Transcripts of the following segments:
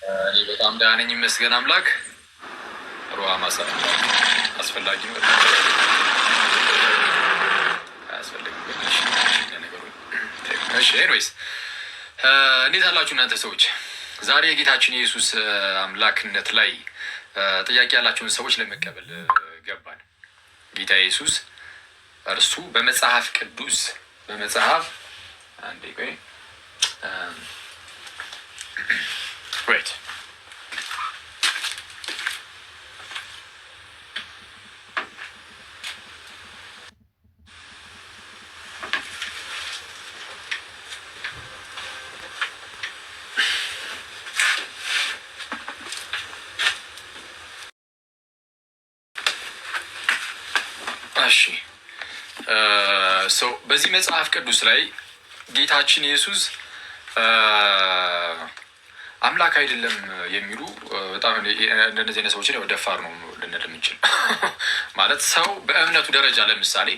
እኔ በጣም ደህና ነኝ ይመስገን አምላክ። ሩሃ ማሰራ አስፈላጊ ነው አያስፈልግም ግን ነገሩ። እሺ ኤኒዌይስ እንዴት አላችሁ እናንተ ሰዎች? ዛሬ የጌታችን የኢየሱስ አምላክነት ላይ ጥያቄ ያላቸውን ሰዎች ለመቀበል ገባን። ጌታ ኢየሱስ እርሱ በመጽሐፍ ቅዱስ በመጽሐፍ አንዴ ቆይ Great. እሺ በዚህ መጽሐፍ ቅዱስ ላይ ጌታችን ኢየሱስ አምላክ አይደለም የሚሉ በጣም እንደነዚህ አይነት ሰዎችን ደፋር ነው ልንል የምንችል ማለት ሰው በእምነቱ ደረጃ ለምሳሌ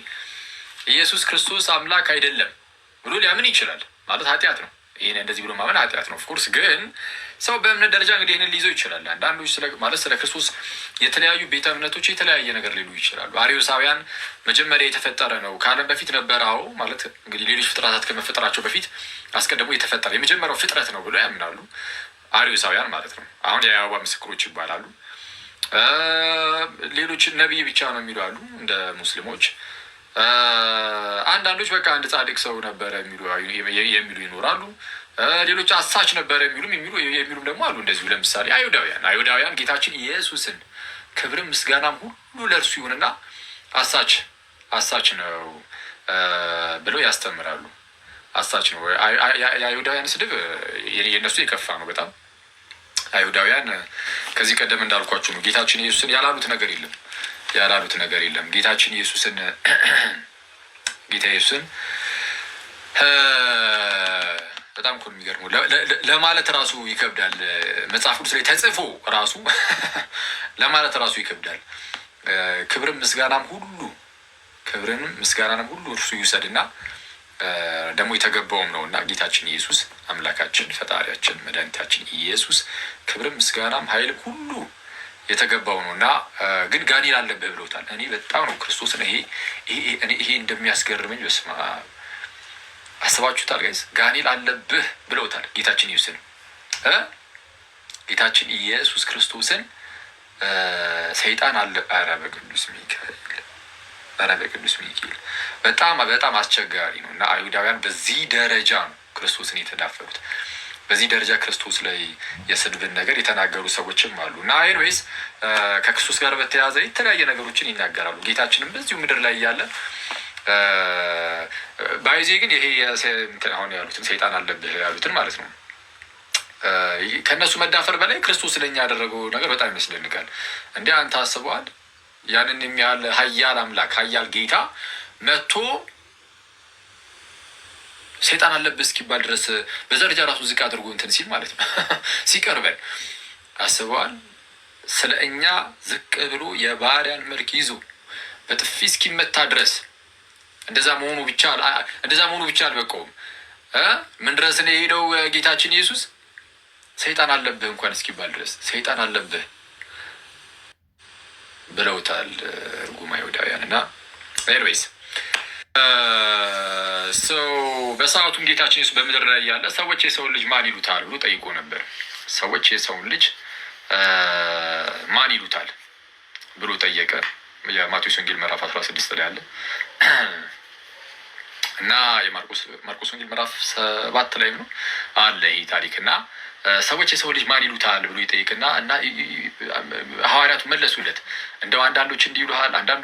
ኢየሱስ ክርስቶስ አምላክ አይደለም ብሎ ሊያምን ይችላል። ማለት ኃጢአት ነው። ይሄን እንደዚህ ብሎ ማመን ኃጢአት ነው። ኦፍኮርስ ግን ሰው በእምነት ደረጃ እንግዲህ ይህንን ሊይዘው ይችላል። አንዳንዶች ስለ ክርስቶስ የተለያዩ ቤተ እምነቶች የተለያየ ነገር ሊሉ ይችላሉ። አርዮሳውያን መጀመሪያ የተፈጠረ ነው ከዓለም በፊት ነበረ። አዎ ማለት እንግዲህ ሌሎች ፍጥረታት ከመፈጠራቸው በፊት አስቀድሞ የተፈጠረ የመጀመሪያው ፍጥረት ነው ብሎ ያምናሉ አርዮሳውያን ማለት ነው። አሁን የአይሁድ ምስክሮች ይባላሉ። ሌሎች ነቢይ ብቻ ነው የሚሉ አሉ እንደ ሙስሊሞች። አንዳንዶች በቃ አንድ ጻድቅ ሰው ነበረ የሚሉ ይኖራሉ። ሌሎች አሳች ነበረ የሚሉም ደግሞ አሉ። እንደዚሁ ለምሳሌ አይሁዳውያን ጌታችን ኢየሱስን ክብርም ምስጋናም ሁሉ ለእርሱ ይሁንና አሳች ነው ብለው ያስተምራሉ። አሳች ነው። የአይሁዳውያን ስድብ የእነሱ የከፋ ነው በጣም። አይሁዳውያን ከዚህ ቀደም እንዳልኳችሁ ነው ጌታችን ኢየሱስን ያላሉት ነገር የለም። ጌታችን ኢየሱስን በጣም እኮ የሚገርመው ለማለት ራሱ ይከብዳል። መጽሐፍ ቅዱስ ላይ ተጽፎ ራሱ ለማለት ራሱ ይከብዳል። ክብርም ምስጋናም ሁሉ እርሱ ይውሰድና ደግሞ የተገባውም ነው እና ጌታችን ኢየሱስ አምላካችን ፈጣሪያችን መድኃኒታችን ኢየሱስ ክብርም ምስጋናም ኃይልም ሁሉ የተገባው ነው እና ግን ጋኔን አለብህ ብለውታል። እኔ በጣም ነው ክርስቶስን ይሄ እንደሚያስገርመኝ በስመ አብ አስባችሁታል ጋይስ? ጋኔን አለብህ ብለውታል ጌታችን ኢየሱስን ጌታችን ኢየሱስ ክርስቶስን ሰይጣን አለ። ኧረ በቅዱስ ሚካኤል በጣም አስቸጋሪ ነው እና አይሁዳውያን በዚህ ደረጃ ነው ክርስቶስን የተዳፈሩት። በዚህ ደረጃ ክርስቶስ ላይ የስድብን ነገር የተናገሩ ሰዎችም አሉ እና ኤኒዌይስ ከክርስቶስ ጋር በተያያዘ የተለያየ ነገሮችን ይናገራሉ። ጌታችንም በዚሁ ምድር ላይ እያለ ባይዜ ግን ይሄ አሁን ያሉትን ሰይጣን አለብህ ያሉትን ማለት ነው ከእነሱ መዳፈር በላይ ክርስቶስ ለኛ ያደረገው ነገር በጣም ይመስለንጋል። እንዲህ አንተ አስበዋል? ያንን የሚያህል ኃያል አምላክ ኃያል ጌታ መጥቶ ሰይጣን አለብህ እስኪባል ድረስ በዘርጃ ራሱ ዝቅ አድርጎ እንትን ሲል ማለት ነው ሲቀርበን አስበዋል? ስለ እኛ ዝቅ ብሎ የባሪያን መልክ ይዞ በጥፊ እስኪመታ ድረስ እንደዛ መሆኑ ብቻ አልበቃውም። ምን ድረስ ነው የሄደው ጌታችን ኢየሱስ? ሰይጣን አለብህ እንኳን እስኪባል ድረስ ሰይጣን አለብህ ብለውታል እርጉም አይሁዳውያን እና ኤኒዌይስ በሰዓቱም ጌታችን ኢየሱስ በምድር ላይ ያለ ሰዎች የሰውን ልጅ ማን ይሉታል ብሎ ጠይቆ ነበር። ሰዎች የሰውን ልጅ ማን ይሉታል ብሎ ጠየቀ። የማቴዎስ ወንጌል ምዕራፍ 16 ላይ አለ እና የማርቆስ ወንጌል ምዕራፍ 7 ላይ ነው አለ ይህ ታሪክ እና ሰዎች የሰው ልጅ ማን ይሉታል ብሎ ይጠይቅና እና ሐዋርያቱ መለሱለት። እንደው አንዳንዶች እንዲህ ይሉሃል፣ አንዳንዱ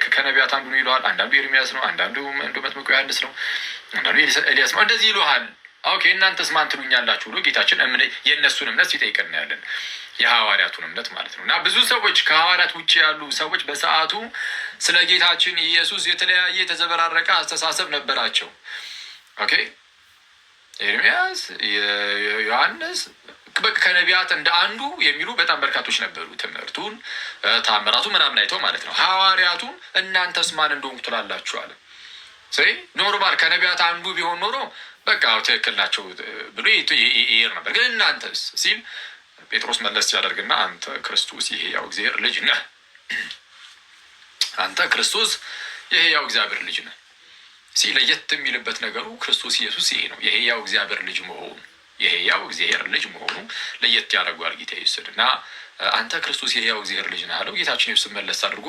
ከነቢያት አንዱ ነው ይሉሃል፣ አንዳንዱ ኤርሚያስ ነው፣ አንዳንዱ እንደ መጥምቁ ዮሐንስ ነው፣ አንዳንዱ ኤልያስ ነው፣ እንደዚህ ይሉሃል። ኦኬ እናንተስ ማን ትሉኛላችሁ ብሎ ጌታችን የእነሱን እምነት ሲጠይቀን ያለን የሐዋርያቱን እምነት ማለት ነው። እና ብዙ ሰዎች ከሐዋርያት ውጭ ያሉ ሰዎች በሰዓቱ ስለ ጌታችን ኢየሱስ የተለያየ የተዘበራረቀ አስተሳሰብ ነበራቸው። ኦኬ ኤርሚያስ፣ ዮሐንስ ከነቢያት እንደ አንዱ የሚሉ በጣም በርካቶች ነበሩ። ትምህርቱን ታምራቱ ምናምን አይተው ማለት ነው። ሐዋርያቱን እናንተስ ማን እንደሆንኩ ትላላችሁ አለ። ኖርማል ከነቢያት አንዱ ቢሆን ኖሮ በቃ ትክክል ናቸው ብሎ ይሄር ነበር። ግን እናንተስ ሲል ጴጥሮስ መለስ ሲያደርግና አንተ ክርስቶስ የሕያው እግዚአብሔር ልጅ ነህ፣ አንተ ክርስቶስ የሕያው እግዚአብሔር ልጅ ነህ ሲል ለየት የሚልበት ነገሩ ክርስቶስ ኢየሱስ ይሄ ነው የሕያው እግዚአብሔር ልጅ መሆኑ፣ የሕያው እግዚአብሔር ልጅ መሆኑ ለየት ያደርገዋል ጌታ ኢየሱስን እና አንተ ክርስቶስ የሕያው እግዚአብሔር ልጅ ነህ አለው። ጌታችን ኢየሱስ መለስ አድርጎ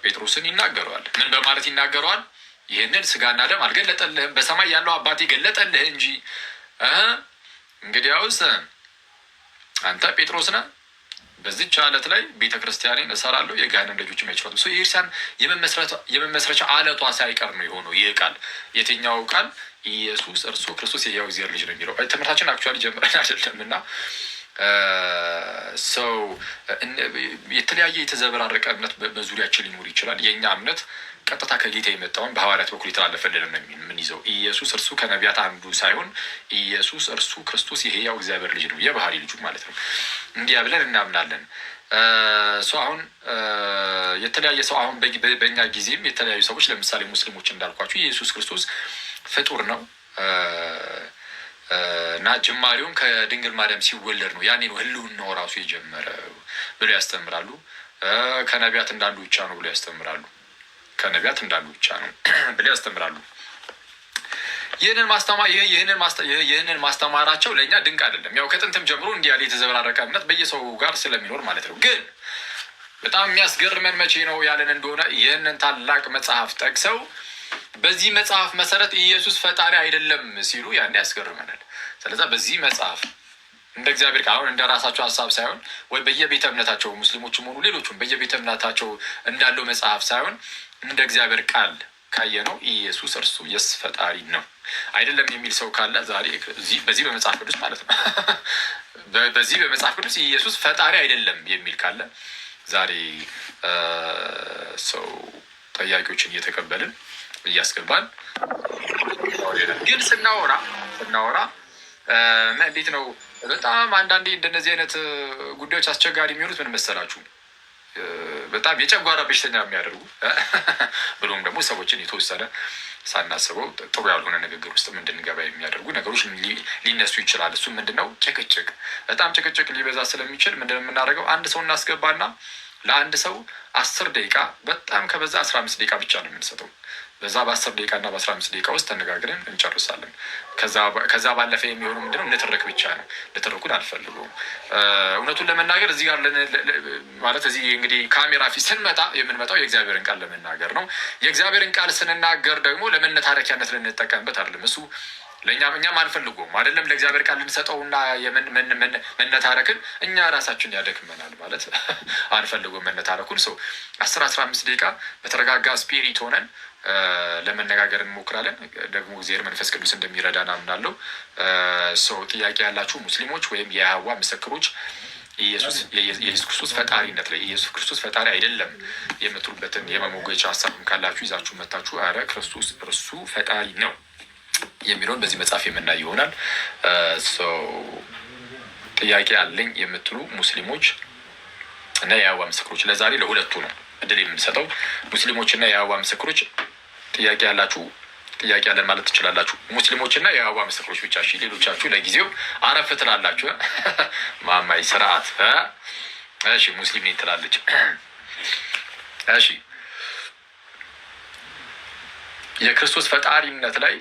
ጴጥሮስን ይናገረዋል። ምን በማለት ይናገረዋል? ይህንን ስጋና ደም አልገለጠልህም፣ በሰማይ ያለው አባቴ ገለጠልህ እንጂ። እንግዲያውስ አንተ ጴጥሮስ ነህ፣ በዚች ዓለት ላይ ቤተ ክርስቲያኔን እሰራለሁ፣ የገሃነም ደጆችም አይችሏትም። የክርስቲያን የመመስረቻ ዓለቷ ሳይቀር ነው የሆነው ይህ ቃል። የትኛው ቃል? ኢየሱስ እርሱ ክርስቶስ የሕያው እግዚአብሔር ልጅ ነው የሚለው ትምህርታችን አክቹዋሊ ጀምረን አይደለም እና ሰው የተለያየ የተዘበራረቀ እምነት በዙሪያችን ሊኖር ይችላል። የእኛ እምነት ቀጥታ ከጌታ የመጣውን በሐዋርያት በኩል የተላለፈልን ነው የምንይዘው። ኢየሱስ እርሱ ከነቢያት አንዱ ሳይሆን ኢየሱስ እርሱ ክርስቶስ የሕያው እግዚአብሔር ልጅ ነው፣ የባህሪ ልጁ ማለት ነው። እንዲያ ብለን እናምናለን። አሁን የተለያየ ሰው አሁን በእኛ ጊዜም የተለያዩ ሰዎች ለምሳሌ ሙስሊሞች እንዳልኳቸው ኢየሱስ ክርስቶስ ፍጡር ነው እና ጅማሬውን ከድንግል ማርያም ሲወለድ ነው፣ ያኔ ነው ህልውናው ራሱ የጀመረው ብለው ያስተምራሉ። ከነቢያት እንዳንዱ ብቻ ነው ብለው ያስተምራሉ። ከነቢያት እንዳንዱ ብቻ ነው ብለው ያስተምራሉ። ይህንን ማስተማራቸው ለእኛ ድንቅ አይደለም። ያው ከጥንትም ጀምሮ እንዲህ ያለ የተዘበራረቀ እምነት በየሰው ጋር ስለሚኖር ማለት ነው። ግን በጣም የሚያስገርመን መቼ ነው ያለን እንደሆነ ይህንን ታላቅ መጽሐፍ ጠቅሰው በዚህ መጽሐፍ መሰረት ኢየሱስ ፈጣሪ አይደለም ሲሉ ያኔ ያስገርመናል። ስለዛ በዚህ መጽሐፍ እንደ እግዚአብሔር ቃል አሁን እንደ ራሳቸው ሀሳብ ሳይሆን ወይ በየቤተ እምነታቸው ሙስሊሞችም ሆኑ ሌሎቹም በየቤተ እምነታቸው እንዳለው መጽሐፍ ሳይሆን እንደ እግዚአብሔር ቃል ካየነው ኢየሱስ እርሱ የስ ፈጣሪ ነው አይደለም የሚል ሰው ካለ ዛሬ በዚህ በመጽሐፍ ቅዱስ ማለት ነው በዚህ በመጽሐፍ ቅዱስ ኢየሱስ ፈጣሪ አይደለም የሚል ካለ ዛሬ ሰው ጠያቂዎችን እየተቀበልን እያስገባን ግን ስናወራ እንዴት ነው በጣም አንዳንዴ እንደነዚህ አይነት ጉዳዮች አስቸጋሪ የሚሆኑት ምን መሰላችሁ? በጣም የጨጓራ በሽተኛ የሚያደርጉ ብሎም ደግሞ ሰዎችን የተወሰነ ሳናስበው ጥሩ ያልሆነ ንግግር ውስጥ እንድንገባ የሚያደርጉ ነገሮች ሊነሱ ይችላል። እሱም ምንድነው? ጭቅጭቅ። በጣም ጭቅጭቅ ሊበዛ ስለሚችል ምንድን የምናደርገው አንድ ሰው እናስገባና ለአንድ ሰው 10 ደቂቃ በጣም ከበዛ 15 ደቂቃ ብቻ ነው የምንሰጠው። በዛ በ10 ደቂቃ እና በ15 ደቂቃ ውስጥ ተነጋግረን እንጨርሳለን። ከዛ ባለፈ የሚሆነው ምንድነው? ንትርክ ብቻ ነው። ንትርኩን አልፈልገውም። እውነቱን ለመናገር እዚህ ጋር ማለት እዚህ እንግዲህ ካሜራ ፊት ስንመጣ የምንመጣው የእግዚአብሔርን ቃል ለመናገር ነው። የእግዚአብሔርን ቃል ስንናገር ደግሞ ለመነታረኪያነት ልንጠቀምበት አይደለም። እሱ እኛም አንፈልገውም አይደለም። ለእግዚአብሔር ቃል ልንሰጠውና መነታረክን እኛ ራሳችን ያደክመናል ማለት አንፈልገውም። መነታረኩን ሰው 10-15 ደቂቃ በተረጋጋ ስፒሪት ሆነን ለመነጋገር እንሞክራለን። ደግሞ እግዚአብሔር መንፈስ ቅዱስ እንደሚረዳን አምናለሁ። ሰው ጥያቄ ያላችሁ ሙስሊሞች ወይም የይሖዋ ምስክሮች የኢየሱስ ክርስቶስ ፈጣሪነት ላይ ኢየሱስ ክርስቶስ ፈጣሪ አይደለም የምትሉበትን የመሞገቻ ሀሳብም ካላችሁ ይዛችሁ መታችሁ አረ ክርስቶስ እርሱ ፈጣሪ ነው የሚለውን በዚህ መጽሐፍ የምናይ ይሆናል። ጥያቄ አለኝ የምትሉ ሙስሊሞች እና የይሖዋ ምስክሮች ለዛሬ ለሁለቱ ነው እድል የምንሰጠው። ሙስሊሞች እና የይሖዋ ምስክሮች ጥያቄ ያላችሁ ጥያቄ አለን ማለት ትችላላችሁ። ሙስሊሞች እና የይሖዋ ምስክሮች ብቻ። እሺ፣ ሌሎቻችሁ ለጊዜው አረፍ ትላላችሁ። ማማይ ስርዓት። እሺ፣ ሙስሊም ነኝ ትላለች። እሺ፣ የክርስቶስ ፈጣሪነት ላይ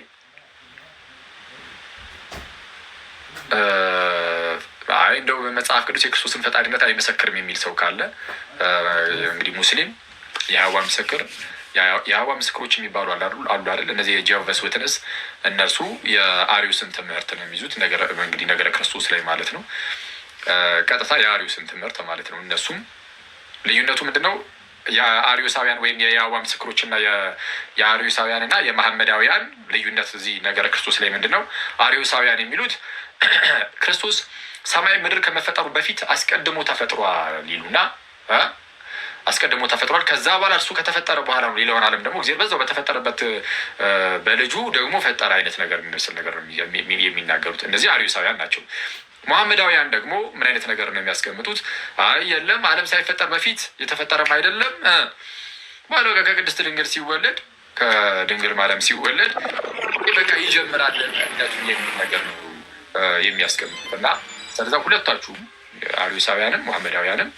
እንደው በመጽሐፍ ቅዱስ የክርስቶስን ፈጣሪነት አይመሰክርም የሚል ሰው ካለ እንግዲህ ሙስሊም የይሖዋ ምስክር የይሖዋ ምስክሮች የሚባሉ አሉ አይደል? እነዚህ የጂኦቫስ ዊትነስ እነርሱ የአርዮስን ትምህርት ነው የሚይዙት። እንግዲህ ነገረ ክርስቶስ ላይ ማለት ነው። ቀጥታ የአርዮስን ትምህርት ማለት ነው። እነሱም ልዩነቱ ምንድነው? የአርዮሳውያን ወይም የይሖዋ ምስክሮች እና የአርዮሳውያን እና የመሐመዳውያን ልዩነት እዚህ ነገረ ክርስቶስ ላይ ምንድነው? አርዮሳውያን የሚሉት ክርስቶስ ሰማይ ምድር ከመፈጠሩ በፊት አስቀድሞ ተፈጥሯል ይሉና አስቀድሞ ተፈጥሯል። ከዛ በኋላ እርሱ ከተፈጠረ በኋላ ነው ሌላውን ዓለም ደግሞ እግዚአብሔር በዛው በተፈጠረበት በልጁ ደግሞ ፈጠረ አይነት ነገር የሚመስል ነገር ነው የሚናገሩት። እነዚህ አርዮሳውያን ናቸው። መሐመዳውያን ደግሞ ምን አይነት ነገር ነው የሚያስቀምጡት? አይ የለም ዓለም ሳይፈጠር በፊት የተፈጠረም አይደለም ባለው ከቅድስት ድንግል ሲወለድ ከድንግል ማርያም ሲወለድ በቃ ይጀምራል እምነቱ የሚል ነገር ነው የሚያስቀምጡት እና ስለዛ ሁለታችሁም አርዮሳውያንም ሙሐመዳውያንም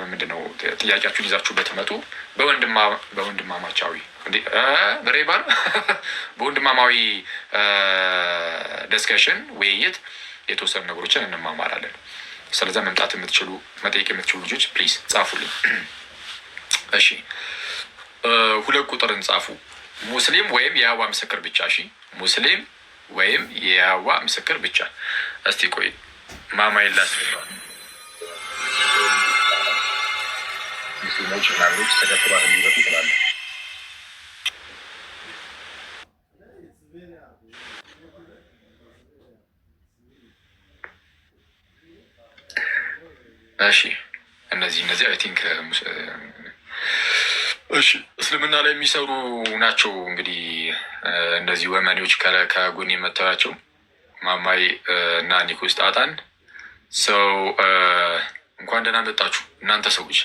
ምንድነው ጥያቄያችሁን ይዛችሁ በትመጡ በወንድማማቻዊ በሬባል በወንድማማዊ ዲስከሽን ውይይት የተወሰኑ ነገሮችን እንማማራለን። ስለዛ መምጣት የምትችሉ መጠየቅ የምትችሉ ልጆች ፕሊዝ ጻፉልኝ። እሺ 2 ቁጥርን ጻፉ። ሙስሊም ወይም የያዋ ምስክር ብቻ። እሺ ሙስሊም ወይም የያዋ ምስክር ብቻ። እስቲ ቆይ ማማይላ ሙስሊሞች ናሮች ተደክባት የሚበጡ ትላለ። እሺ እነዚህ አይ ቲንክ እሺ እስልምና ላይ የሚሰሩ ናቸው። እንግዲህ እነዚህ ወመኔዎች ከጎን የመታያቸው ማማይ እና ኒኮስ ጣጣን ሰው እንኳን ደህና መጣችሁ እናንተ ሰዎች።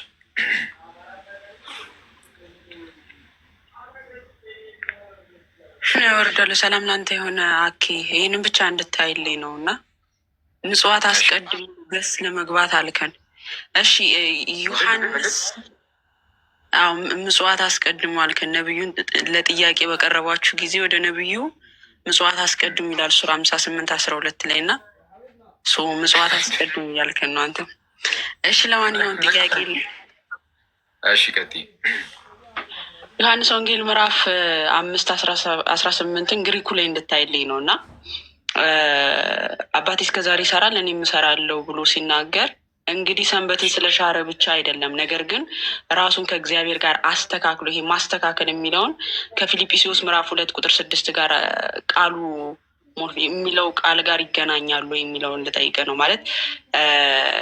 ወርዳሉ ሰላም ላንተ የሆነ አኬ ይህንን ብቻ እንድታይልኝ ነው እና ምጽዋት አስቀድሞ ገስ ለመግባት አልከን። እሺ ዮሐንስ ምጽዋት አስቀድሙ አልከን። ነብዩን ለጥያቄ በቀረባችሁ ጊዜ ወደ ነብዩ ምጽዋት አስቀድሙ ይላል ሱራ 58:12 ላይ እና ምጽዋት አስቀድሙ ያልከን ነው አንተ። እሺ ለማንኛውም ጥያቄ እሺ ቀጥይ። ዮሐንስ ወንጌል ምዕራፍ 5:18 ግሪኩ ላይ እንድታይልኝ ነው እና አባቴ እስከዛሬ ይሰራል እኔም እሰራለሁ ብሎ ሲናገር እንግዲህ ሰንበትን ስለሻረ ብቻ አይደለም፣ ነገር ግን ራሱን ከእግዚአብሔር ጋር አስተካክሎ ይሄ ማስተካከል የሚለውን ከፊልጵስዩስ ምዕራፍ 2:6 ጋር ቃሉ የሚለው ቃል ጋር ይገናኛሉ የሚለውን ልጠይቅ ነው። ማለት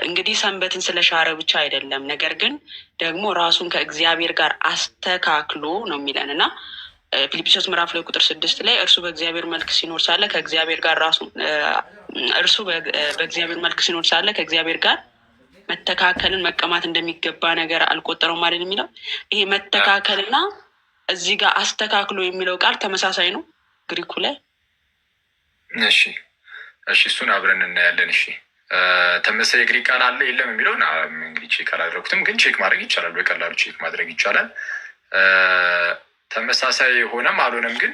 እንግዲህ ሰንበትን ስለሻረ ብቻ አይደለም፣ ነገር ግን ደግሞ ራሱን ከእግዚአብሔር ጋር አስተካክሎ ነው የሚለን እና ፊልጵስዩስ ምዕራፍ 2:6 ላይ እርሱ በእግዚአብሔር መልክ ሲኖር ሳለ ከእግዚአብሔር ጋር እርሱ በእግዚአብሔር መልክ ሲኖር ሳለ ከእግዚአብሔር ጋር መተካከልን መቀማት እንደሚገባ ነገር አልቆጠረው ማለት የሚለው ይሄ መተካከልና እዚህ ጋር አስተካክሎ የሚለው ቃል ተመሳሳይ ነው ግሪኩ ላይ። እሺ እሱን አብረን እናያለን። እሺ ተመሳሳይ የግሪክ ቃል አለ የለም የሚለውን እንግዲህ ቼክ አላደረኩትም፣ ግን ቼክ ማድረግ ይቻላል። በቀላሉ ቼክ ማድረግ ይቻላል። ተመሳሳይ ሆነም አልሆነም ግን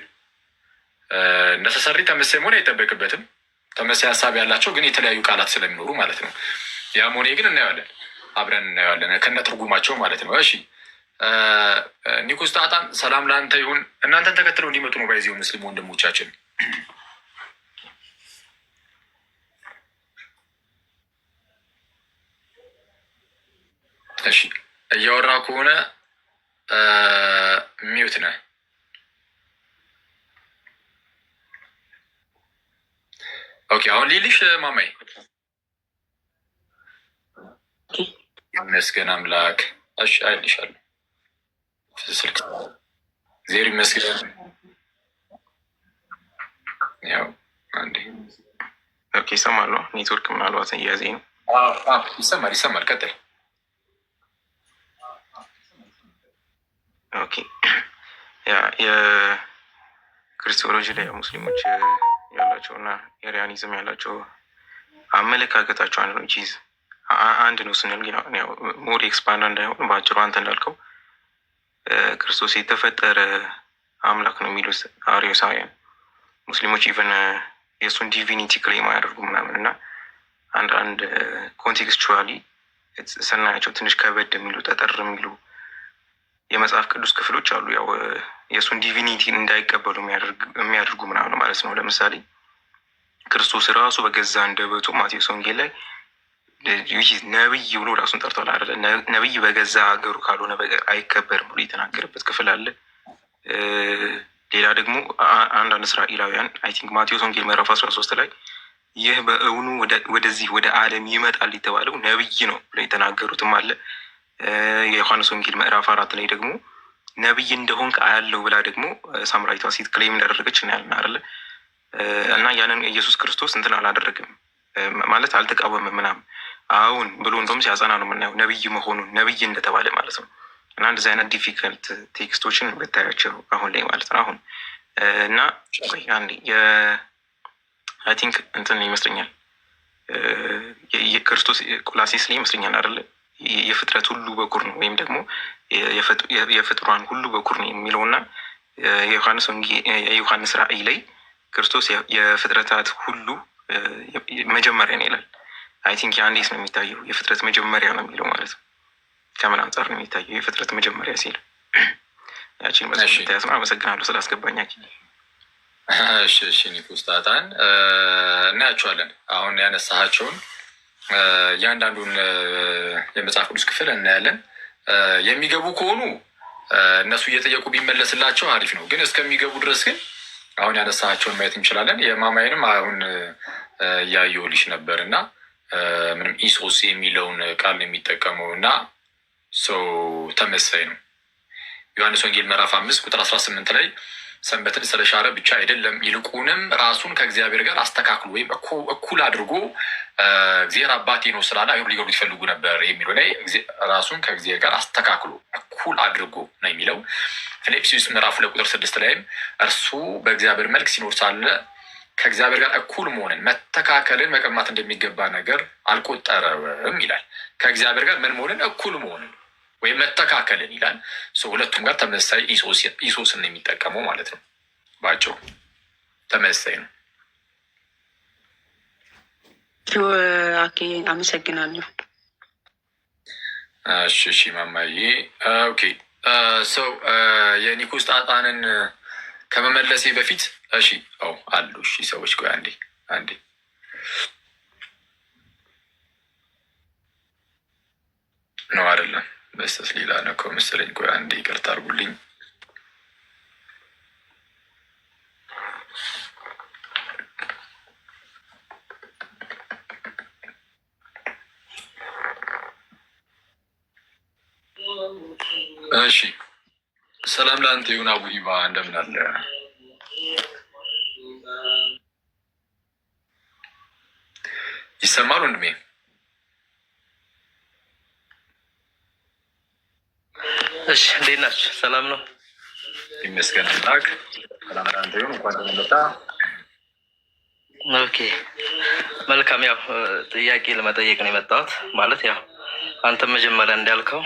ነሰሰሪ ተመሳሳይ መሆን አይጠበቅበትም። ተመሳሳይ ሀሳብ ያላቸው ግን የተለያዩ ቃላት ስለሚኖሩ ማለት ነው። ያም ሆነ ግን እናየዋለን፣ አብረን እናየዋለን ከነ ትርጉማቸው ማለት ነው። እሺ ኒኮስ ጣጣን ሰላም ለአንተ ይሁን። እናንተን ተከትለው እንዲመጡ ነው ባይዚው ሙስሊም ወንድሞቻችን። እሺ እያወራ ከሆነ ሚውት ነህ። ኦኬ አሁን ሊልሽ ማማይ ይመስገን አምላክ። እሺ አይልሻለሁ ስልክ ዜር ይመስገን። ያው አንዴ ኦኬ ይሰማል ነው ኔትወርክ ምናልባት እያዘኝ ነው። ይሰማል ቀጥል። ኦኬ ያ የክርስቶሎጂ ላይ ሙስሊሞች ያላቸው እና ኤሪያኒዝም ያላቸው አመለካከታቸው አንድ ነው። ቺዝ አንድ ነው ስንል ያው ሞር ኤክስፓንድ እንዳይሆን በአጭሩ አንተ እንዳልከው ክርስቶስ የተፈጠረ አምላክ ነው የሚሉት አርዮሳውያን ሙስሊሞች ኢቨን የእሱን ዲቪኒቲ ክሌም አያደርጉ ምናምን እና አንድ ኮንቴክስቹዋሊ ስናያቸው ትንሽ ከበድ የሚሉ ጠጠር የሚሉ የመጽሐፍ ቅዱስ ክፍሎች አሉ። ያው የእሱን ዲቪኒቲ እንዳይቀበሉ የሚያደርጉ ምናምን ማለት ነው። ለምሳሌ ክርስቶስ ራሱ በገዛ አንደበቱ ማቴዎስ ወንጌል ላይ ነብይ ብሎ ራሱን ጠርቷል አይደለ? ነብይ በገዛ ሀገሩ ካልሆነ በቀር አይከበርም ብሎ የተናገረበት ክፍል አለ። ሌላ ደግሞ አንዳንድ እስራኤላውያን አይ ቲንክ ማቴዎስ ወንጌል ምዕራፍ 13 ላይ ይህ በእውኑ ወደዚህ ወደ ዓለም ይመጣል የተባለው ነብይ ነው ብሎ የተናገሩትም አለ። የዮሐንስ ወንጌል ምዕራፍ 4 ላይ ደግሞ ነብይ እንደሆንክ አያለው ብላ ደግሞ ሳምራዊቷ ሴት ክሌም እንዳደረገች እናያለን አይደለ? እና ያንን ኢየሱስ ክርስቶስ እንትን አላደረግም ማለት አልተቃወምም ምናምን አሁን ብሎ እንደውም ሲያጸና ነው የምናየው ነብይ መሆኑን ነብይ እንደተባለ ማለት ነው። እና እንደዚህ አይነት ዲፊከልት ቴክስቶችን ብታያቸው አሁን ላይ ማለት ነው። አሁን እና አንዴ አይ ቲንክ እንትን ይመስለኛል የክርስቶስ ቆላሲስ ላይ ይመስለኛል አይደለ? የፍጥረት ሁሉ በኩር ነው ወይም ደግሞ የፍጥሯን ሁሉ በኩር ነው የሚለውና የዮሐንስ ራእይ ላይ ክርስቶስ የፍጥረታት ሁሉ መጀመሪያ ነው ይላል። አይ ቲንክ የአንዴስ ነው የሚታየው የፍጥረት መጀመሪያ ነው የሚለው ማለት ነው። ከምን አንጻር ነው የሚታየው የፍጥረት መጀመሪያ ሲል? ያቺን መያዝ ነው። አመሰግናለሁ ስላስገባኝ። እሺ ኒኩስታታን እናያቸዋለን። አሁን ያነሳሃቸውን እያንዳንዱን የመጽሐፍ ቅዱስ ክፍል እናያለን። የሚገቡ ከሆኑ እነሱ እየጠየቁ ቢመለስላቸው አሪፍ ነው። ግን እስከሚገቡ ድረስ ግን አሁን ያነሳሃቸውን ማየት እንችላለን። የማማይንም አሁን እያየሁልሽ ነበር እና ምንም ኢሶስ የሚለውን ቃል ነው የሚጠቀመው እና ሰው ተመሳይ ነው። ዮሐንስ ወንጌል ምዕራፍ 5:18 ላይ ሰንበትን ስለሻረ ብቻ አይደለም ይልቁንም ራሱን ከእግዚአብሔር ጋር አስተካክሎ ወይም እኩል አድርጎ እግዚአብሔር አባቴ ነው ስላለ አይሁድ ሊገሉት ይፈልጉ ነበር የሚለው ላይ ራሱን ከእግዚአብሔር ጋር አስተካክሎ እኩል አድርጎ ነው የሚለው። ፊልጵስዩስ ምዕራፍ 2:6 ላይም እርሱ በእግዚአብሔር መልክ ሲኖር ሳለ ከእግዚአብሔር ጋር እኩል መሆንን መተካከልን መቀማት እንደሚገባ ነገር አልቆጠረም ይላል። ከእግዚአብሔር ጋር ምን መሆንን? እኩል መሆንን ወይም መተካከልን ይላል። ሁለቱም ጋር ተመሳሳይ ኢሶስን የሚጠቀመው ማለት ነው። ባጭሩ ተመሳሳይ ነው። አመሰግናለሁ። እሺ ማማዬ። ኦኬ የኒኩስጣጣንን ከመመለሴ በፊት አሉ ሰዎች ቆይ አንዴ ነው አይደለም በስተት ሌላ ነው እኮ መሰለኝ። ቆይ አንዴ ይቅርታ አድርጉልኝ። እሺ ሰላም ለአንተ ይሁን አቡሂባ፣ እንደምን አለ? ይሰማል ወንድሜ? እሺ እንዴት ናችሁ? ሰላም ነው ይመስገን። ታክ ሰላም ለአንተ ይሁን። እንኳን ተመጣ። ኦኬ መልካም። ያው ጥያቄ ለመጠየቅ ነው የመጣሁት። ማለት ያው አንተ መጀመሪያ እንዳልከው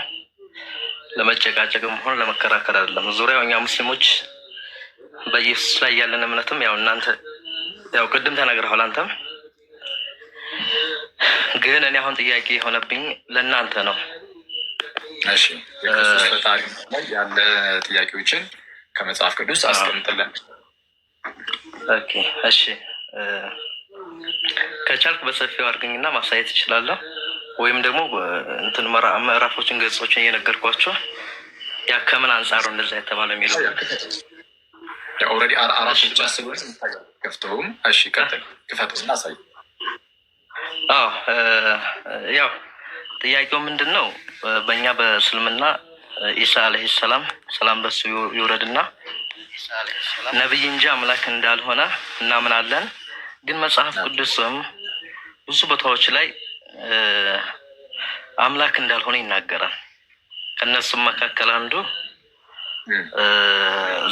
ለመጨቃጨቅም ሆነ ለመከራከር አይደለም። ዙሪያው እኛ ሙስሊሞች በኢየሱስ ላይ ያለን እምነትም ያው እናንተ ያው ቅድም ተናግረሃል አንተም። ግን እኔ አሁን ጥያቄ የሆነብኝ ለእናንተ ነው። እሺ የክርስቶስ ፈጣሪ ላይ ያለ ጥያቄዎችን ከመጽሐፍ ቅዱስ አስቀምጥልን። ኦኬ እሺ ከቻልክ በሰፊው አድርገኝና ማሳየት እችላለሁ፣ ወይም ደግሞ እንትን ምዕራፎችን ገጾችን እየነገርኳቸው ያ ከምን አንጻሩ እንደዛ የተባለው የሚለው ኦልሬዲ አራት ብቻ ስለሆነ ከፍተውም። እሺ ቀጥል፣ ክፈቱና አሳይ። ያው ጥያቄው ምንድን ነው? በእኛ በእስልምና ኢሳ አለይሂ ሰላም ሰላም በሱ ይውረድና ነብይ እንጂ አምላክ እንዳልሆነ እናምናለን። ግን መጽሐፍ ቅዱስም ብዙ ቦታዎች ላይ አምላክ እንዳልሆነ ይናገራል። ከነሱም መካከል አንዱ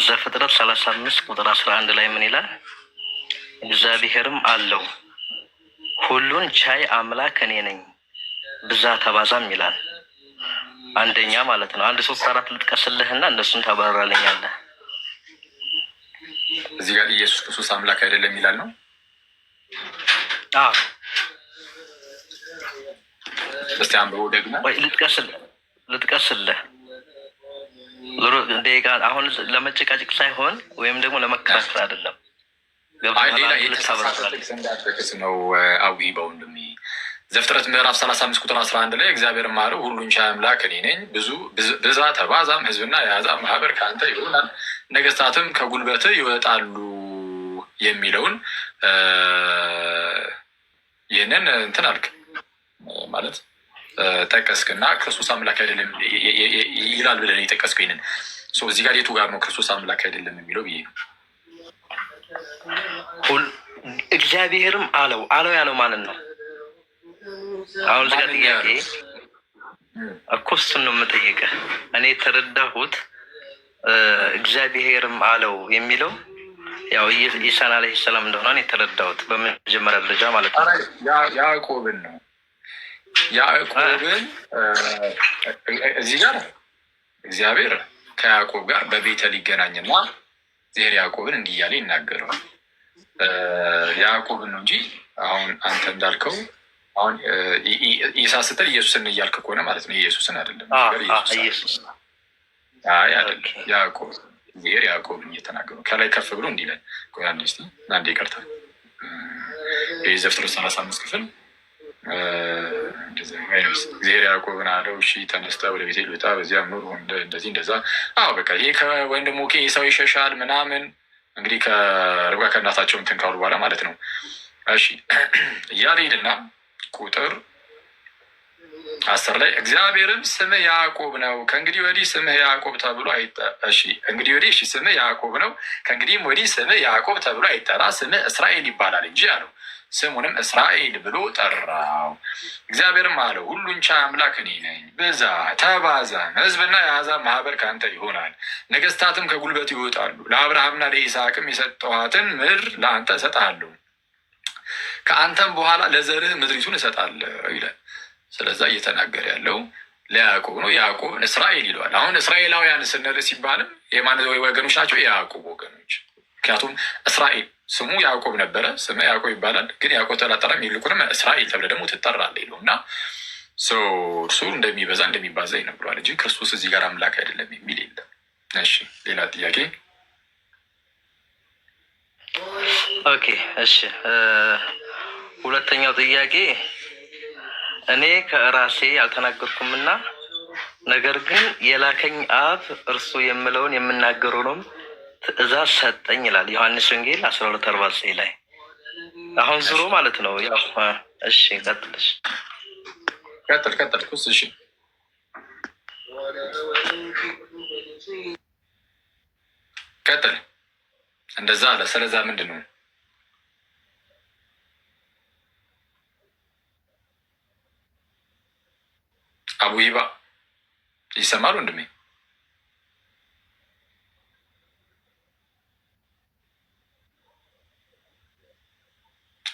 ዘፍጥረት 35:11 ላይ ምን ይላል? እግዚአብሔርም አለው ሁሉን ቻይ አምላክ እኔ ነኝ ብዛ ተባዛም ይላል። አንደኛ ማለት ነው። 1 3 4 ልጥቀስልህና እነሱን ታበራራለኛለህ። እዚህ ጋር ኢየሱስ ክርስቶስ አምላክ አይደለም ይላል ነው። እስቲ አንብበው ደግሞ ወይ ልጥቀስልህ ደቂቃ። አሁን ለመጨቃጨቅ ሳይሆን ወይም ደግሞ ለመከራከር አይደለም። ነው አቡሂባ ወንድሜ። ዘፍጥረት ምዕራፍ 35:11 ላይ እግዚአብሔር አለው ሁሉን ቻይ አምላክ እኔ ነኝ፣ ብዛ ተባዛም፣ ህዝብና የአሕዛብ ማህበር ከአንተ ይሆናል፣ ነገስታትም ከጉልበትህ ይወጣሉ የሚለውን ይህንን እንትን አልክ ማለት ጠቀስክና ክርስቶስ አምላክ አይደለም ይላል ብለን የጠቀስኩ ይህንን እዚህ ጋር የቱ ጋር ነው ክርስቶስ አምላክ አይደለም የሚለው ብዬ ነው። እግዚአብሔርም አለው ያለው ማንን ነው? አሁን እዚህ ጋር ጥያቄ እኮ እሱን ነው የምጠይቀህ። እኔ የተረዳሁት እግዚአብሔርም አለው የሚለው ያው ኢሳን አለይሂ ሰላም እንደሆነ የተረዳሁት በመጀመሪያ ደረጃ ማለት ነው። ያዕቆብን ነው ያዕቆብን እዚህ ጋር እግዚአብሔር ከያዕቆብ ጋር በቤተል ይገናኝና ዜር ያዕቆብን እንዲህ እያለ ይናገረዋል። ያዕቆብን ነው እንጂ አሁን አንተ እንዳልከው አሁን ኢሳ ስትል ኢየሱስን እያልክ ከሆነ ማለት ነው ኢየሱስን አይደለም። ኢየሱስ አይደለም ያዕቆብ ዜር ያዕቆብን እየተናገሩ ከላይ ከፍ ብሎ እንዲህ ይላል። አንዴ ይቀርታል። ይህ ዘፍጥረት 35 ክፍል እግዚአብሔር ያዕቆብን አለው እሺ ተነስተህ ወደ ቤቴል ውጣ፣ በዚያም ኑር፣ እንደዚህ እንደዛ። በቃ ይሄ ከወንድሙ ኤሳው ይሸሻል ምናምን እንግዲህ ከርብቃ ከእናታቸው እንትን ካሉ በኋላ ማለት ነው። እሺ እያለ ሄድና ቁጥር 10 ላይ እግዚአብሔርም ስምህ ያዕቆብ ነው ከእንግዲህ ወዲህ ስምህ ያዕቆብ ተብሎ እንግዲህ ወዲህ ስምህ ያዕቆብ ነው ከእንግዲህም ወዲህ ስምህ ያዕቆብ ተብሎ አይጠራ፣ ስምህ እስራኤል ይባላል እንጂ አለው። ስሙንም እስራኤል ብሎ ጠራው። እግዚአብሔርም አለው ሁሉን ቻይ አምላክ እኔ ነኝ፣ ብዛ ተባዛ፣ ሕዝብና የአሕዛብ ማህበር ከአንተ ይሆናል፣ ነገስታትም ከጉልበት ይወጣሉ። ለአብርሃምና ለይስሐቅም የሰጠኋትን ምድር ለአንተ እሰጥሃለሁ፣ ከአንተም በኋላ ለዘርህ ምድሪቱን እሰጣለሁ ይላል። ስለዛ እየተናገረ ያለው ለያዕቆብ ነው። ያዕቆብን እስራኤል ይለዋል። አሁን እስራኤላውያን ስንል ሲባልም የማን ወገኖች ናቸው? የያዕቆብ ወገኖች። ምክንያቱም እስራኤል ስሙ ያዕቆብ ነበረ፣ ስም ያዕቆብ ይባላል። ግን ያዕቆብ ተላጠራም ይልቁንም እስራኤል ተብለ ደግሞ ትጠራለህ ይለው እና እርሱ እንደሚበዛ እንደሚባዛ ይነግረዋል እንጂ ክርስቶስ እዚህ ጋር አምላክ አይደለም የሚል የለም። እሺ ሌላ ጥያቄ? ኦኬ እሺ። ሁለተኛው ጥያቄ እኔ ከራሴ አልተናገርኩምና ነገር ግን የላከኝ አብ እርሱ የምለውን የምናገረውንም ትእዛዝ ሰጠኝ ይላል ዮሐንስ ወንጌል 12:49 ላይ። አሁን ዙሮ ማለት ነው ያው እሺ ቀጥልሽ ቀጥል ኩስ እሺ ቀጥል እንደዛ አለ። ስለዛ ምንድን ነው አቡይባ ይሰማሉ ወንድሜ?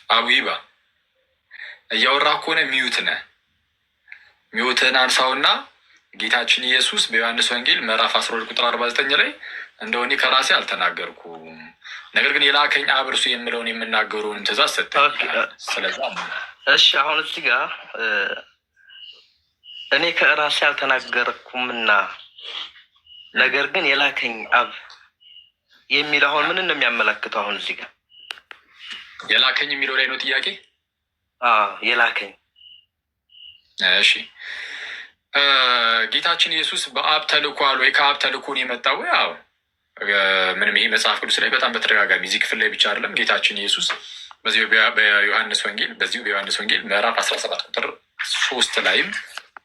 አቡይባ እያወራህ ከሆነ ሚዩት ነህ። ሚዩትህን አንሳውና ጌታችን ኢየሱስ በዮሐንስ ወንጌል ምዕራፍ 12 ቁጥር 49 ላይ እንደው እኔ ከራሴ አልተናገርኩም ነገር ግን የላከኝ አብ እርሱ የምለውን የምናገረውን ትእዛዝ ሰጠኝ። ስለዛ እሺ አሁን እዚህ ጋር እኔ ከራሴ አልተናገርኩምና ነገር ግን የላከኝ አብ የሚል አሁን ምን ነው የሚያመለክተው? አሁን እዚህ ጋር የላከኝ የሚለው ላይ ነው ጥያቄ? የላከኝ። እሺ ጌታችን ኢየሱስ በአብ ተልኳል ወይ ከአብ ተልኮን የመጣው? ያው ምንም ይሄ መጽሐፍ ቅዱስ ላይ በጣም በተደጋጋሚ እዚህ ክፍል ላይ ብቻ አይደለም ጌታችን ኢየሱስ በዚሁ በዮሐንስ ወንጌል ምዕራፍ 17 ቁጥር 3 ላይም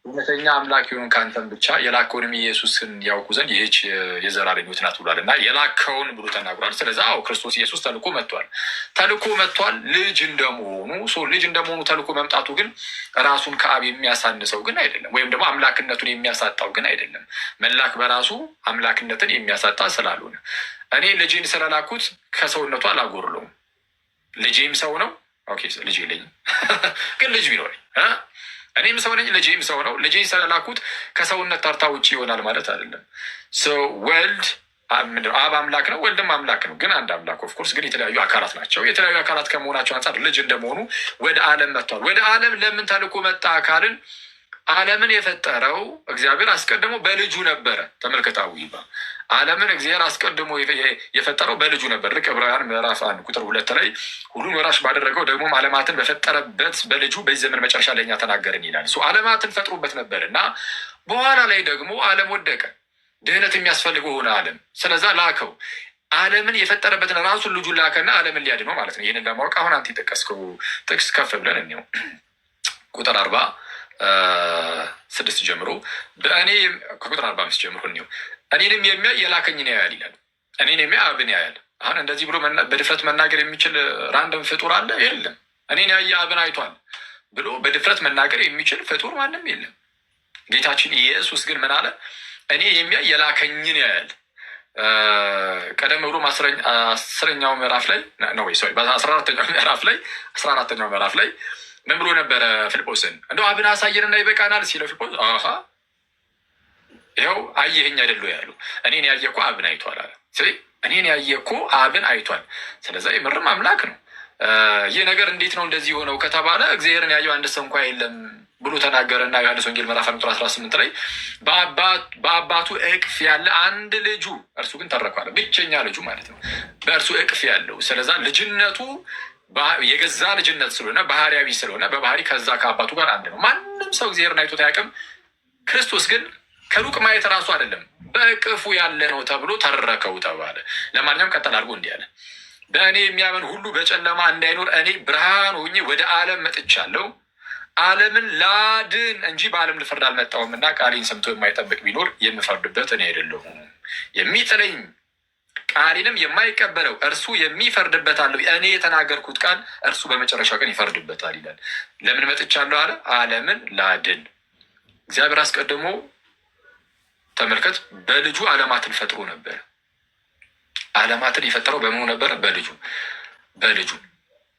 እውነተኛ አምላክ ይሁን ከአንተም ብቻ የላከውንም ኢየሱስን ያውቁ ዘንድ ይህች የዘላለም ሕይወት ናት ብሏል እና የላከውን ብሎ ተናግሯል። ስለዚህ ክርስቶስ ኢየሱስ ተልኮ መጥቷል። ልጅ እንደመሆኑ ተልኮ መምጣቱ ግን ራሱን ከአብ የሚያሳንሰው ግን አይደለም፣ ወይም ደግሞ አምላክነቱን የሚያሳጣው ግን አይደለም። መላክ በራሱ አምላክነትን የሚያሳጣ ስላልሆነ እኔ ልጅን ስለላኩት ከሰውነቱ አላጎርለውም። ልጄም ሰው ነው። ኦኬ ልጅ የለኝም ግን ልጅ ቢኖረኝ እኔም ሰው ነኝ፣ ልጄም ሰው ነው። ልጄን ስለላኩት ከሰውነት ተርታ ውጭ ይሆናል ማለት አይደለም። ወልድ አብ አምላክ ነው፣ ወልድም አምላክ ነው። ግን አንድ አምላክ ኦፍኮርስ፣ ግን የተለያዩ አካላት ናቸው። የተለያዩ አካላት ከመሆናቸው አንጻር ልጅ እንደመሆኑ ወደ ዓለም መጥቷል። ወደ ዓለም ለምን ተልኮ መጣ አካልን ዓለምን የፈጠረው እግዚአብሔር አስቀድሞ በልጁ ነበረ። ተመልከታዊ ዓለምን እግዚአብሔር አስቀድሞ የፈጠረው በልጁ ነበር። ልክ ዕብራውያን ምዕራፍ 1 ቁጥር 2 ላይ ሁሉን ወራሽ ባደረገው ደግሞ ዓለማትን በፈጠረበት በልጁ በዚህ ዘመን መጨረሻ ለእኛ ተናገርን ይላል። ዓለማትን ፈጥሮበት ነበር እና በኋላ ላይ ደግሞ ዓለም ወደቀ፣ ድህነት የሚያስፈልገው ሆነ ዓለም። ስለዛ ላከው። ዓለምን የፈጠረበትን ራሱን ልጁን ላከና ዓለምን ሊያድነው ማለት ነው። ይህንን ለማወቅ አሁን አንተ የጠቀስከው ጥቅስ ከፍ ብለን እንየው። ቁጥር 46 ጀምሮ በእኔ ከቁጥር 45 ጀምሮ እንየው። እኔንም የሚያይ የላከኝን ያያል ይላል። እኔን የሚያይ አብን ያያል። አሁን እንደዚህ ብሎ በድፍረት መናገር የሚችል ራንደም ፍጡር አለ? የለም። እኔን ያየ አብን አይቷል ብሎ በድፍረት መናገር የሚችል ፍጡር ማንም የለም። ጌታችን ኢየሱስ ግን ምን አለ? እኔ የሚያይ የላከኝን ያያል። ቀደም ብሎ አስረኛው ምዕራፍ ላይ ነው ወይ በ14ኛው ምዕራፍ ላይ ምን ብሎ ነበረ ፊልጶስን? እንደው አብን አሳየንና ይበቃናል ሲለው ፊልጶስ ይኸው አየኸኝ አይደለ ያሉ እኔን ያየ እኮ አብን አይቷል አለ። ስለዚህ እኔን ያየ እኮ አብን አይቷል። ስለዚ ምርም አምላክ ነው። ይህ ነገር እንዴት ነው እንደዚህ ሆነው ከተባለ እግዚአብሔርን ያየው አንድ ሰው እንኳ የለም ብሎ ተናገረና ዮሐንስ ወንጌል ምዕራፍ 18 ላይ በአባቱ እቅፍ ያለ አንድ ልጁ እርሱ ግን ተረኳለ፣ ብቸኛ ልጁ ማለት ነው፣ በእርሱ እቅፍ ያለው። ስለዛ ልጅነቱ የገዛ ልጅነት ስለሆነ ባህሪያዊ ስለሆነ በባህሪ ከዛ ከአባቱ ጋር አንድ ነው። ማንም ሰው እግዚአብሔርን አይቶት አያውቅም። ክርስቶስ ግን ከሩቅ ማየት ራሱ አይደለም በእቅፉ ያለ ነው ተብሎ ተረከው ተባለ። ለማንኛውም ቀጠል አድርጎ እንዲህ አለ፣ በእኔ የሚያምን ሁሉ በጨለማ እንዳይኖር እኔ ብርሃን ሆኜ ወደ ዓለም መጥቻለሁ፣ ዓለምን ላድን እንጂ በዓለም ልፈርድ አልመጣሁም እና ቃሌን ሰምቶ የማይጠብቅ ቢኖር የምፈርድበት እኔ አይደለሁም። የሚጥለኝ ቃሌንም የማይቀበለው እርሱ የሚፈርድበት አለው። እኔ የተናገርኩት ቃል እርሱ በመጨረሻው ቀን ይፈርድበታል ይላል። ለምን መጥቻለሁ አለ? ዓለምን ላድን። እግዚአብሔር አስቀድሞ ተመልከት፣ በልጁ ዓለማትን ፈጥሮ ነበር። ዓለማትን የፈጠረው በምኑ ነበረ? በልጁ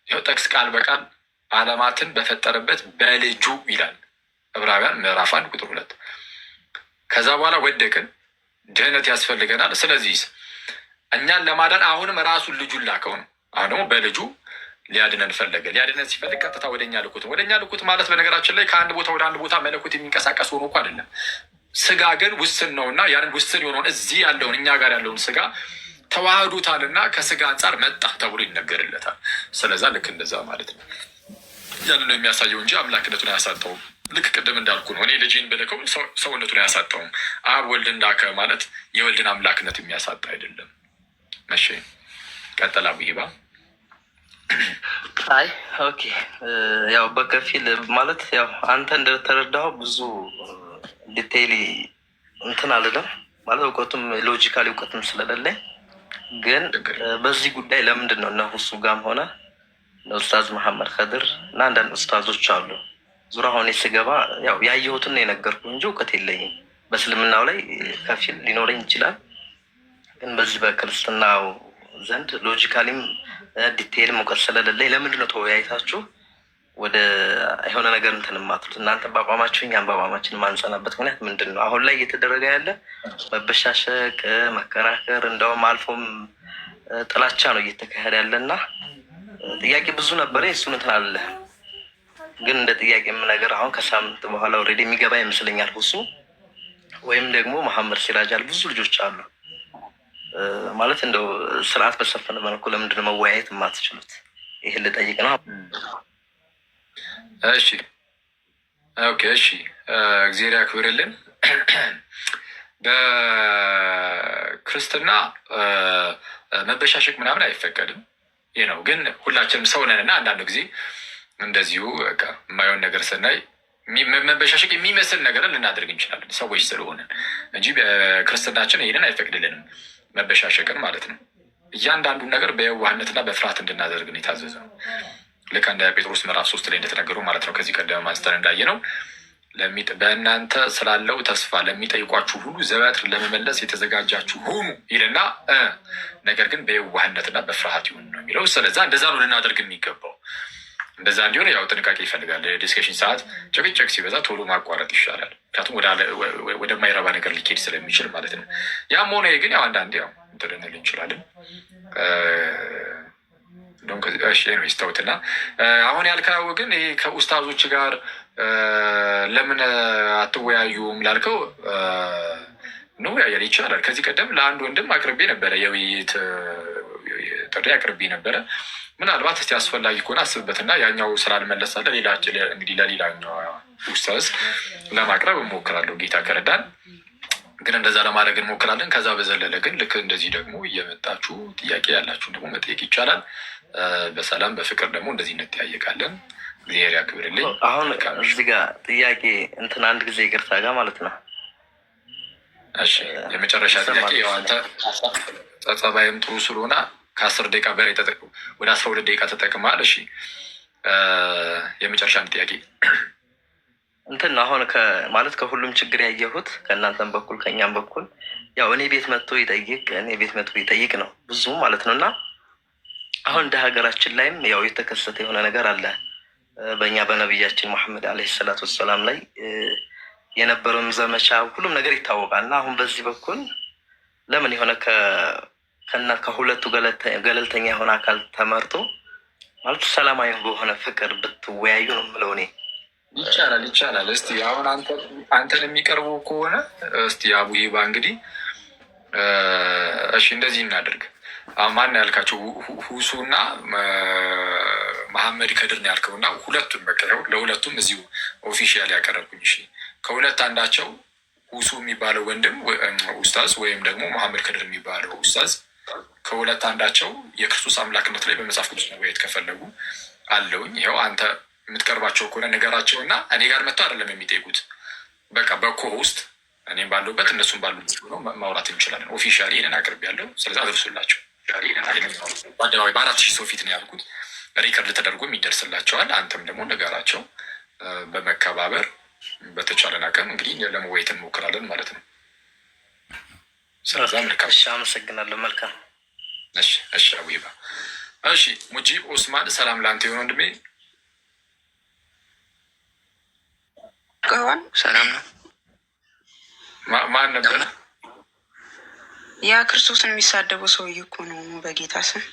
ይኸው ጠቅስ ቃል በቃል ዓለማትን በፈጠረበት በልጁ ይላል ዕብራውያን ምዕራፍ 1 ቁጥር 2። ከዛ በኋላ ወደቅን፣ ድህነት ያስፈልገናል። ስለዚህ እኛን ለማዳን አሁንም ራሱን ልጁን ላከው ነው። አሁን ደግሞ በልጁ ሊያድነን ፈለገ። ሊያድነን ሲፈልግ ቀጥታ ወደኛ ልኩት። ወደኛ ልኩት ማለት በነገራችን ላይ ከአንድ ቦታ ወደ አንድ ቦታ መለኮት የሚንቀሳቀስ ሆኖ እኮ አይደለም። ስጋ ግን ውስን ነው እና ያንን ውስን የሆነውን እዚህ ያለውን እኛ ጋር ያለውን ስጋ ተዋህዶታልና ከስጋ አንጻር መጣ ተብሎ ይነገርለታል። ስለዛ ልክ እንደዛ ማለት ነው። ያንን ነው የሚያሳየው እንጂ አምላክነቱን አያሳጣውም። ልክ ቅድም እንዳልኩ ነው። እኔ ልጅን ብልከው ሰውነቱን አያሳጣውም። አብ ወልድን ላከ ማለት የወልድን አምላክነት የሚያሳጣ አይደለም። መቼ ቀጠላ ቡሂባ አይ ኦኬ፣ ያው በከፊል ማለት ያው አንተ እንደተረዳኸው ብዙ ዲቴይሊ እንትን አልልም ማለት እውቀቱም ሎጂካሊ እውቀቱም ስለሌለኝ፣ ግን በዚህ ጉዳይ ለምንድን ነው እነ ሁሱ ጋርም ሆነ ኡስታዝ መሐመድ ከድር እና አንዳንድ ኡስታዞች አሉ ዙራ ሆኔ ስገባ ያው ያየሁትን የነገርኩ እንጂ እውቀት የለኝም። በእስልምናው ላይ ከፊል ሊኖረኝ ይችላል፣ ግን በዚህ በክርስትናው ዘንድ ሎጂካሊም ዲቴይልም እውቀት ስለሌለኝ ለምንድን ነው ተወያይታችሁ ወደ የሆነ ነገር እንትን የማትሉት? እናንተ በአቋማችሁ እኛም በአቋማችን ማንጸናበት ምክንያት ምንድን ነው? አሁን ላይ እየተደረገ ያለ መበሻሸቅ፣ መከራከር፣ እንደውም አልፎም ጥላቻ ነው እየተካሄደ ያለና ጥያቄ ብዙ ነበረ። እሱን እንትን አለ፣ ግን እንደ ጥያቄም ነገር አሁን ከሳምንት በኋላ ኦልሬዲ የሚገባ ይመስለኛል። ሁሱ ወይም ደግሞ መሐመድ ሲራጃል ብዙ ልጆች አሉ ማለት እንደው ስርዓት በሰፈነ መልኩ ለምንድን ነው መወያየት የማትችሉት? ይህን ልጠይቅ ነው። እሺ ኦኬ፣ እሺ እግዚአብሔር ያክብርልን። በክርስትና መበሻሸቅ ምናምን አይፈቀድም። ይህ ነው። ግን ሁላችንም ሰው ነን እና አንዳንድ ጊዜ እንደዚሁ በቃ የማይሆን ነገር ስናይ መበሻሸቅ የሚመስል ነገርን ልናደርግ እንችላለን ሰዎች ስለሆነን እንጂ በክርስትናችን ይህንን አይፈቅድልንም፣ መበሻሸቅን ማለት ነው። እያንዳንዱን ነገር በየዋህነትና በፍርሃት እንድናደርግን የታዘዘ ነው። ልክ እንደ ጴጥሮስ ምዕራፍ 3 ላይ እንደተነገሩ ማለት ነው። ከዚህ ቀደም አንስተን እንዳየ ነው በእናንተ ስላለው ተስፋ ለሚጠይቋችሁ ሁሉ ዘወትር ለመመለስ የተዘጋጃችሁ ሁኑ ይልና ነገር ግን በየዋህነትና በፍርሃት ይሁን ነው የሚለው። ስለዛ እንደዛ ነው ልናደርግ የሚገባው። እንደዛ እንዲሆን ያው ጥንቃቄ ይፈልጋል። ዲስከሽን ሰዓት ጭቅጭቅ ሲበዛ ቶሎ ማቋረጥ ይሻላል። ምክንያቱም ወደማይረባ ነገር ሊኬድ ስለሚችል ማለት ነው። ያም ሆነ ግን ያው አንዳንዴ ያው እንትን ልንል እንችላለን። ስታውትና አሁን ያልከው ግን ይሄ ከኡስታዞች ጋር ለምን አትወያዩም ላልከው ነው ያያል ይቻላል። ከዚህ ቀደም ለአንድ ወንድም አቅርቤ ነበረ፣ የውይይት ጥሪ አቅርቤ ነበረ። ምናልባት እስቲ አስፈላጊ ከሆነ አስብበትና ያኛው ስላልመለሳለ እንግዲህ ለሌላኛው ኡስታዝ ለማቅረብ እሞክራለሁ ጌታ ከረዳን። ግን እንደዛ ለማድረግ እንሞክራለን። ከዛ በዘለለ ግን ልክ እንደዚህ ደግሞ እየመጣችሁ ጥያቄ ያላችሁን ደግሞ መጠየቅ ይቻላል። በሰላም በፍቅር ደግሞ እንደዚህ እንጠያየቃለን። እግዚአብሔር ያክብርልኝ። አሁን እዚህ ጋር ጥያቄ እንትን አንድ ጊዜ ይቅርታ ጋር ማለት ነው። እሺ የመጨረሻ ጥያቄ ያው አንተ ጸባይም ጥሩ ስለሆነ ከ10 ደቂቃ በላይ ወደ 12 ደቂቃ ተጠቅመሃል። እሺ የመጨረሻም ጥያቄ እንትን ነው አሁን ማለት ከሁሉም ችግር ያየሁት ከእናንተም በኩል ከእኛም በኩል ያው እኔ ቤት መጥቶ ይጠይቅ ነው ብዙ ማለት ነው። እና አሁን እንደ ሀገራችን ላይም ያው የተከሰተ የሆነ ነገር አለ። በእኛ በነቢያችን መሐመድ ዓለይሂ ሰላቱ ወሰላም ላይ የነበረውን ዘመቻ ሁሉም ነገር ይታወቃል። እና አሁን በዚህ በኩል ለምን የሆነ ከሁለቱ ገለልተኛ የሆነ አካል ተመርጦ ማለት ሰላማዊ በሆነ ፍቅር ብትወያዩ ነው የምለው እኔ። ይቻላል። እስቲ አሁን አንተን የሚቀርቡ ከሆነ እስቲ አቡ ሂባ እንግዲህ እሺ እንደዚህ እናደርግ። ማን ያልካቸው ሁሱ እና መሐመድ ከድር ነው ያልከው እና ሁለቱም በቃ ለሁለቱም እዚሁ ኦፊሻል ያቀረብኩኝ። እሺ ከሁለት አንዳቸው ሁሱ የሚባለው ወንድም ኡስታዝ ወይም ደግሞ መሐመድ ከድር የሚባለው ኡስታዝ ከሁለት አንዳቸው የክርስቶስ አምላክነት ላይ በመጽሐፍ ቅዱስ መወያየት ከፈለጉ አለውኝ። ይኸው አንተ የምትቀርባቸው ከሆነ ነገራቸው እና እኔ ጋር መጥቶ አይደለም የሚጠይቁት። በቃ በኮ ውስጥ እኔም ባለሁበት እነሱም ባሉበት ሆነው ማውራት እንችላለን። ኦፊሻሊ ይህንን አቅርብ ያለው ስለዚህ አድርሱላቸው። በአደባባይ በ4,000 ሰው ፊት ነው ያልኩት። ሪከርድ ተደርጎም ይደርስላቸዋል። አንተም ደግሞ ነገራቸው በመከባበር በተቻለን አቅም እንግዲህ ለመወያየት እንሞክራለን ማለት ነው። ስለዛ መልካም። እሺ፣ አመሰግናለሁ። መልካም። እሺ አዊባ። እሺ ሙጂብ ኡስማን፣ ሰላም ለአንተ የሆነ ወንድሜ። ሰላም ነው። ማን ነበረ? ያ ክርስቶስን የሚሳደበው ሰውዬ እኮ ነው በጌታ ስም።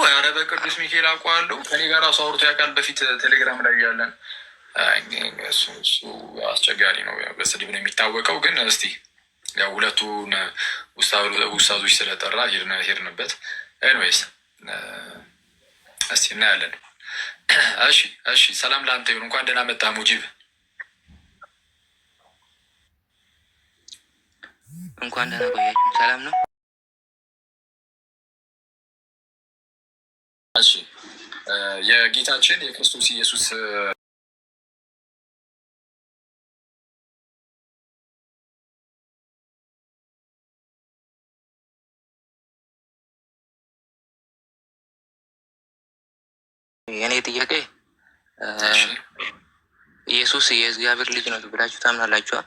ኧረ በቅዱስ ሚካኤል አውቀዋለሁ። ከኔ ጋር ራሱ አውርቶ ያውቃል በፊት ቴሌግራም ላይ ያለን። እሱ አስቸጋሪ ነው፣ በስድብ ነው የሚታወቀው። ግን እስቲ ያው ሁለቱን ውስታዞች ስለጠራ ሄድንበት። ኤንዌይስ እስቲ እናያለን። እሺ ሰላም ለአንተ ይሁን። እንኳን ደህና መጣ ሙጂብ። እንኳን ደህና ቆያችሁ። ሰላም ነው። እሺ የጌታችን የክርስቶስ ኢየሱስ የኔ ጥያቄ ኢየሱስ የእግዚአብሔር ልጅ ነው ብላችሁ ታምናላችኋል?